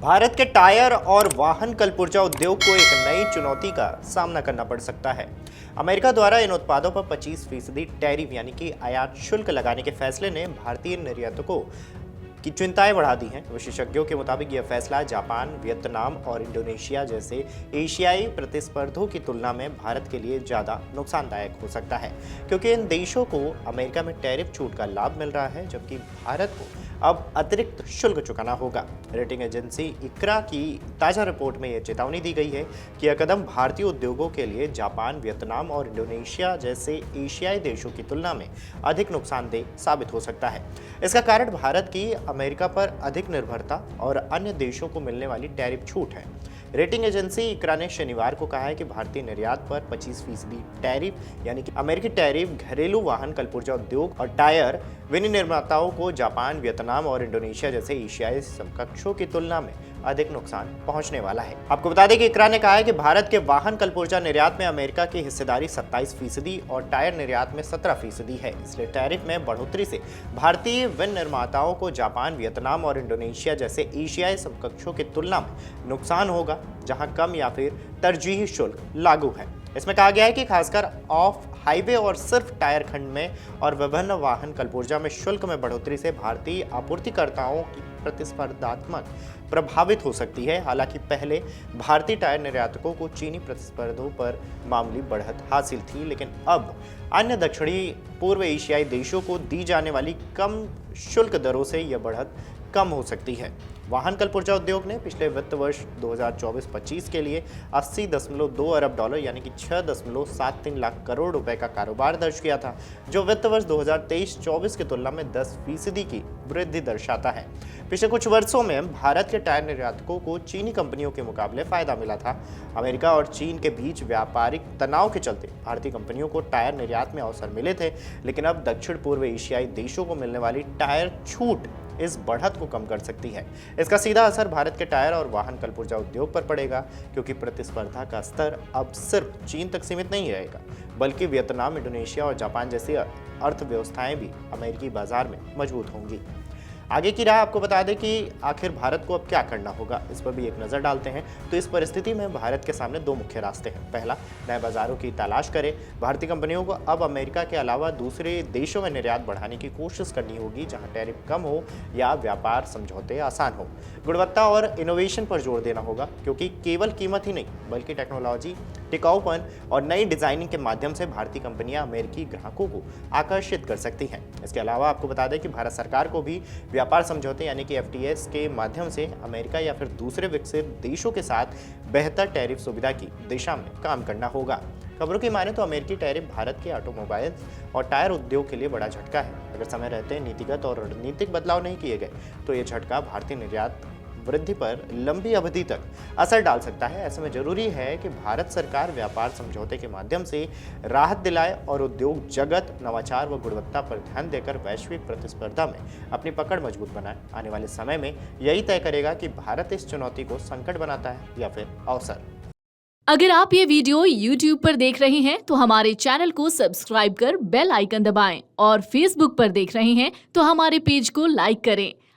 भारत के टायर और वाहन कलपुर्जा उद्योग को एक नई चुनौती का सामना करना पड़ सकता है। अमेरिका द्वारा इन उत्पादों पर 25% टैरिफ यानी कि आयात शुल्क लगाने के फैसले ने भारतीय निर्यातकों की चिंताएं बढ़ा दी हैं। विशेषज्ञों के मुताबिक यह फैसला जापान, वियतनाम और इंडोनेशिया जैसे एशियाई प्रतिस्पर्धियों की तुलना में भारत के लिए ज़्यादा नुकसानदायक हो सकता है, क्योंकि इन देशों को अमेरिका में टैरिफ छूट का लाभ मिल रहा है, जबकि भारत को अब अतिरिक्त शुल्क चुकाना होगा। रेटिंग एजेंसी इक्रा की ताज़ा रिपोर्ट में यह चेतावनी दी गई है कि यह कदम भारतीय उद्योगों के लिए जापान, वियतनाम और इंडोनेशिया जैसे एशियाई देशों की तुलना में अधिक नुकसानदेह साबित हो सकता है। इसका कारण भारत की अमेरिका पर अधिक निर्भरता और अन्य देशों को मिलने वाली टैरिफ छूट है। रेटिंग एजेंसी इक्रा ने शनिवार को कहा है कि भारतीय निर्यात पर 25% टैरिफ यानी कि अमेरिकी टैरिफ घरेलू वाहन कलपुर्जा उद्योग और टायर विनिर्माताओं को जापान, वियतनाम और इंडोनेशिया जैसे एशियाई समकक्षों की तुलना में अधिक नुकसान पहुंचने वाला है। आपको बता दें कि इक्रा ने कहा है कि भारत के वाहन कलपुर्जा निर्यात में अमेरिका की हिस्सेदारी 27% और टायर निर्यात में 17% है। इसलिए टैरिफ में बढ़ोतरी से भारतीय विनिर्माताओं को जापान, वियतनाम और इंडोनेशिया जैसे एशियाई समकक्षों की तुलना में नुकसान होगा, जहां कम या फिर तरजीही शुल्क लागू है। इसमें कहा गया है कि खासकर ऑफ हाईवे और सिर्फ टायर खंड में और विभिन्न वाहन कलपुर्जा में शुल्क में बढ़ोतरी से भारतीय आपूर्तिकर्ताओं की प्रतिस्पर्धात्मक प्रभावित हो सकती है। हालांकि पहले भारतीय टायर निर्यातकों को चीनी प्रतिस्पर्धियों पर मामूली बढ़त हासिल थी, लेकिन अब अन्य दक्षिणी पूर्व एशियाई देशों को दी जाने वाली कम शुल्क दरों से यह बढ़त कम हो सकती है। वाहन कलपुर्जा उद्योग ने पिछले वित्त वर्ष 2024-25 के लिए 80.2 अरब डॉलर यानी कि 6.73 लाख करोड़ रुपए का कारोबार दर्ज किया था, जो वित्त वर्ष 2023-24 की तुलना में 10% की वृद्धि दर्शाता है। पिछले कुछ वर्षों में भारत के टायर निर्यातकों को चीनी कंपनियों के मुकाबले फायदा मिला था। अमेरिका और चीन के बीच व्यापारिक तनाव के चलते भारतीय कंपनियों को टायर निर्यात में अवसर मिले थे, लेकिन अब दक्षिण पूर्व एशियाई देशों को मिलने वाली टायर छूट इस बढ़त को कम कर सकती है। इसका सीधा असर भारत के टायर और वाहन कलपुर्जा उद्योग पर पड़ेगा, क्योंकि प्रतिस्पर्धा का स्तर अब सिर्फ चीन तक सीमित नहीं रहेगा, बल्कि वियतनाम, इंडोनेशिया और जापान जैसी अर्थव्यवस्थाएं भी अमेरिकी बाजार में मजबूत होंगी। आगे की राह आपको बता दें कि आखिर भारत को अब क्या करना होगा, इस पर भी एक नज़र डालते हैं। तो इस परिस्थिति में भारत के सामने दो मुख्य रास्ते हैं। पहला, नए बाजारों की तलाश करें। भारतीय कंपनियों को अब अमेरिका के अलावा दूसरे देशों में निर्यात बढ़ाने की कोशिश करनी होगी, जहां टैरिफ कम हो या व्यापार समझौते आसान हो। गुणवत्ता और इनोवेशन पर जोर देना होगा, क्योंकि केवल कीमत ही नहीं बल्कि टेक्नोलॉजी, टिकाऊपन और नई डिजाइनिंग के माध्यम से भारतीय कंपनियां अमेरिकी ग्राहकों को आकर्षित कर सकती हैं। इसके अलावा आपको बता दें कि भारत सरकार को भी व्यापार समझौते यानी कि FTAs के माध्यम से अमेरिका या फिर दूसरे विकसित देशों के साथ बेहतर टैरिफ सुविधा की दिशा में काम करना होगा। खबरों की माने तो अमेरिकी टैरिफ भारत के ऑटोमोबाइल और टायर उद्योग के लिए बड़ा झटका है। अगर समय रहते नीतिगत और रणनीतिक बदलाव नहीं किए गए तो ये झटका भारतीय निर्यात वृद्धि पर लंबी अवधि तक असर डाल सकता है। ऐसे में जरूरी है कि भारत सरकार व्यापार समझौते के माध्यम से राहत दिलाए और उद्योग जगत नवाचार व गुणवत्ता पर ध्यान देकर वैश्विक प्रतिस्पर्धा में अपनी पकड़ मजबूत बनाए। आने वाले समय में यही तय करेगा कि भारत इस चुनौती को संकट बनाता है या फिर अवसर। अगर आप ये वीडियो YouTube पर देख रहे हैं तो हमारे चैनल को सब्सक्राइब कर बेल आइकन दबाएं और Facebook पर देख रहे हैं तो हमारे पेज को लाइक करें।